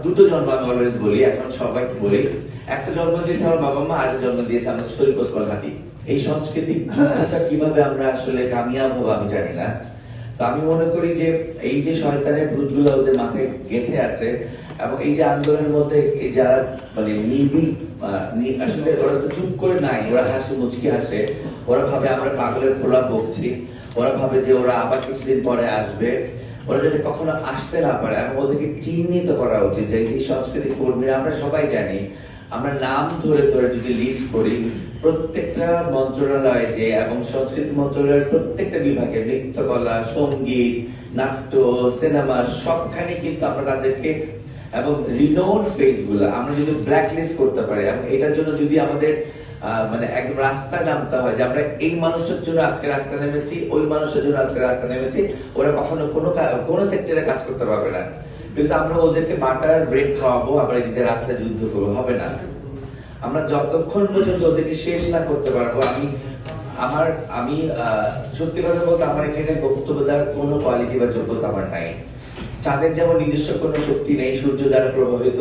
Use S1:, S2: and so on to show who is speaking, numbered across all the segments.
S1: দুটো জন্ম আমি অলওয়েজ বলি, এখন সবাই বলি। একটা জন্ম দিয়েছে আমার বাবা মা, আর জন্ম দিয়েছে আমাদের শরীফ ওসমান হাদি। এই সাংস্কৃতিক যুদ্ধটা কিভাবে আমরা আসলে কামিয়াব হবো আমি জানি না। তো আমি মনে করি যে এই যে শয়তানের ভূতগুলো ওদের মাথায় গেঁথে আছে, এবং এই যে আন্দোলনের মধ্যে যারা মানে আসলে ওরা তো চুপ করে নাই, ওরা হাসি মুচকি হাসে, ওরা ভাবে আমরা পাগলের খোলা বকছি, ওরা ভাবে যে ওরা আবার কিছুদিন পরে আসবে, ওরা যাতে কখনো আসতে না পারে। এবং ওদেরকে চিহ্নিত করা উচিত যে এই সাংস্কৃতিক কর্মীরা আমরা সবাই জানি, আমরা নাম ধরে ধরে যদি লিস্ট করি প্রত্যেকটা মন্ত্রণালয়ে যে এবং সংস্কৃতি মন্ত্রণালয়ের প্রত্যেকটা বিভাগে নৃত্যকলা, সঙ্গীত, নাট্য, সিনেমা সবখানে কিন্তু আমরা তাদেরকে এবং রিনোড ফেস গুলা আমরা যদি ব্ল্যাক লিস্ট করতে পারি, এবং এটার জন্য যদি আমাদের মানে একদম রাস্তায় নামতে হয় যে আমরা এই মানুষের জন্য আজকে রাস্তা নেমেছি, ওই মানুষের জন্য আজকে রাস্তা নেমেছি, ওরা কখনো কোনো সেক্টরে কাজ করতে পারবে না। বিকজ আমরা ওদেরকে বাটার ব্রেড খাওয়াবো, আবার এদিকে রাস্তায় যুদ্ধ করবো, হবে না। আমরা যতক্ষণ পর্যন্ত ওদেরকে শেষ না করতে পারবো, আমি সত্যি কথা বলতে আমার এখানে বক্তব্য দেওয়ার কোনো কোয়ালিটি বা যোগ্যতা আমার নাই। চাঁদের যেমন নিজস্ব কোনো শক্তি নেই সূর্য দ্বারা প্রভাবিত,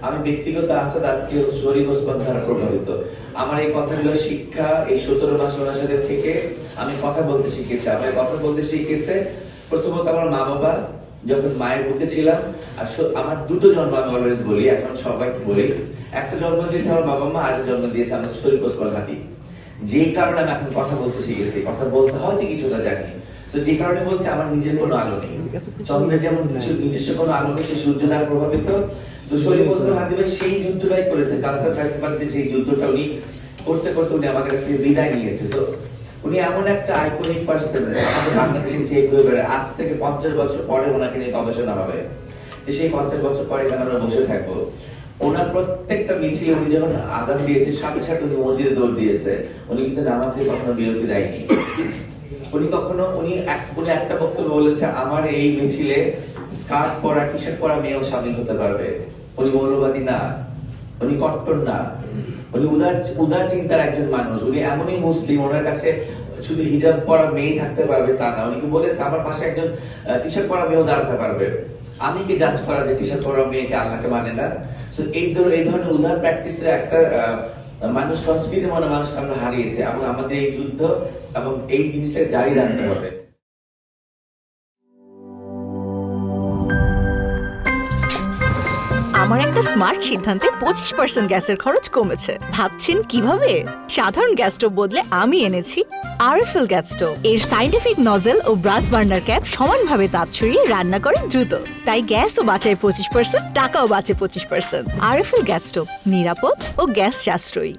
S1: আমি ব্যক্তিগত আসাদ আজকে শরীফ ওসমান দ্বারা প্রভাবিত। আমার এই কথাগুলো শিক্ষা এই 17 মাস ওনার সাথে থেকে আমি কথা বলতে শিখেছি। আমার কথা বলতে শিখেছে প্রথমত আমার মা বাবা, যখন মায়ের বুকে ছিলাম। আর আমার দুটো জন্ম আমি অলওয়েজ বলি, এখন সবাই বলি। একটা জন্ম দিয়েছে আমার বাবা মা, আর জন্ম দিয়েছে আমাদের শরীফ ওসমান হাদি। যে কারণে আমি এখন কথা বলতে শিখেছি, কথা বলতে হয়তো কিছুটা জানি। তো যে কারণে বলছে আমার নিজের কোনো আলো নেই, চন্দ্রের যেমন কিছু নিজস্ব কোনো আলো নেই, সে সূর্য দ্বারা প্রভাবিত। তো শরীফ ওসমান হাদি ভাই সেই যুদ্ধটাই করেছে, কালচার ফেস্টিভ্যালে সেই যুদ্ধটা উনি করতে করতে উনি আমাদের কাছ থেকে বিদায় নিয়েছে। তো উনি এমন একটা আইকনিক পার্সন, আমাদের বাংলাদেশে যে আজ থেকে 50 বছর পরে ওনাকে নিয়ে গবেষণা হবে, যে সেই 50 বছর পরে এখানে আমরা বসে থাকবো। ওনার প্রত্যেকটা মিছিলে উনি যখন আজান দিয়েছে সাথে সাথে উনি মসজিদে দৌড় দিয়েছে, উনি কিন্তু নামাজে কখনো বিরতি দেয়নি। উনি একটা বক্তব্য বলেছে, আমার এই মিছিলে স্কার্ট পরা টি শার্ট পরা মেয়েও শামিল হতে পারবে। উনি মৌলবাদী না, উনি কট্টর না, উনি উদার চিন্তার একজন মানুষ। উনি এমনই মুসলিম, ওনার কাছে শুধু হিজাব পরা মেয়ে থাকতে পারবে তা না। উনি কি বলেছে আমার পাশে একজন টি শার্ট পরা মেয়েও দাঁড়াতে পারবে। আমি কি জাজ করা যে টি শার্ট পরা মেয়েকে আল্লাহকে মানে না? এই ধরনের উদার প্র্যাকটিসের একটা মানুষ সংস্কৃতি মনে মানুষকে আমরা হারিয়েছে, এবং আমাদের এই যুদ্ধ এবং এই জিনিসটাকে জারি রাখতে হবে।
S2: আমার একটা স্মার্ট সিদ্ধান্তে 25% গ্যাসের খরচ কমেছে। ভাবছেন কিভাবে? সাধারণ গ্যাস স্টোভ বদলে আমি এনেছি আরএফএল গ্যাস স্টোভ। এর সাইন্টিফিক নজল ও ব্রাস বার্নার ক্যাপ সমানভাবে তাপ ছড়িয়ে রান্না করে দ্রুত, তাই গ্যাসও বাঁচায় 25%, টাকাও বাঁচে 25%। আরএফএল গ্যাস স্টোভ নিরাপদ ও গ্যাস সাশ্রয়ী।